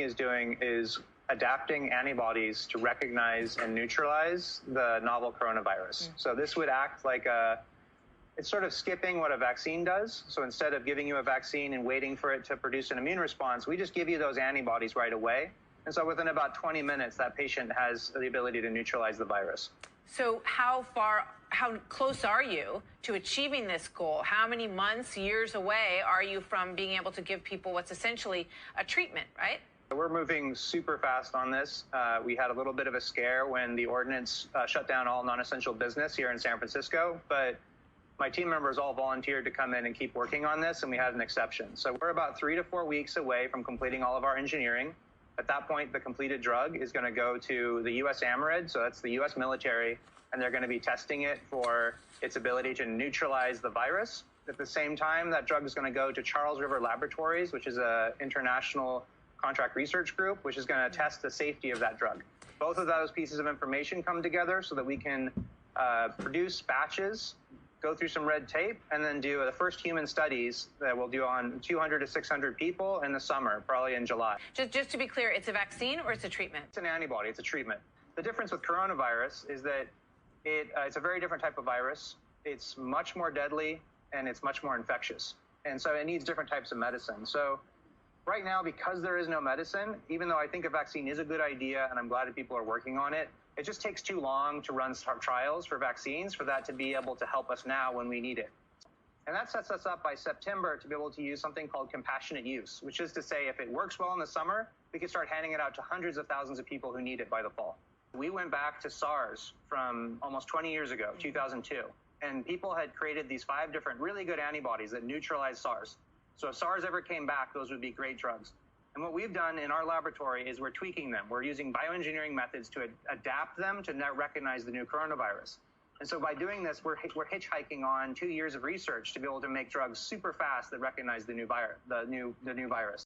is doing is adapting antibodies to recognize and neutralize the novel coronavirus. So this would act like it's sort of skipping what a vaccine does. So instead of giving you a vaccine and waiting for it to produce an immune response, we just give you those antibodies right away. And so within about 20 minutes, that patient has the ability to neutralize the virus. So how close are you to achieving this goal? How many months, years away are you from being able to give people what's essentially a treatment, right? We're moving super fast on this. We had a little bit of a scare when the ordinance shut down all non-essential business here in San Francisco, but my team members all volunteered to come in and keep working on this, and we had an exception. So we're about 3 to 4 weeks away from completing all of our engineering. At that point, the completed drug is going to go to the U.S. AMRID, so that's the U.S. military, and they're going to be testing it for its ability to neutralize the virus. At the same time, that drug is going to go to Charles River Laboratories, which is an international contract research group, which is going to test the safety of that drug. Both of those pieces of information come together so that we can produce batches, go through some red tape, and then do the first human studies that we'll do on 200 to 600 people in the summer, probably in July. Just to be clear, it's a vaccine or it's a treatment? It's an antibody. It's a treatment. The difference with coronavirus is that it's a very different type of virus. It's much more deadly, and it's much more infectious. And so it needs different types of medicine. So right now, because there is no medicine, even though I think a vaccine is a good idea, and I'm glad that people are working on it, it just takes too long to run trials for vaccines for that to be able to help us now when we need it. And that sets us up by September to be able to use something called compassionate use, which is to say if it works well in the summer, we can start handing it out to hundreds of thousands of people who need it by the fall. We went back to SARS from almost 20 years ago, 2002, and people had created these 5 different really good antibodies that neutralized SARS. So if SARS ever came back, those would be great drugs. And what we've done in our laboratory is we're tweaking them. We're using bioengineering methods to adapt them to now recognize the new coronavirus. And so by doing this, we're hitchhiking on 2 years of research to be able to make drugs super fast that recognize the new virus.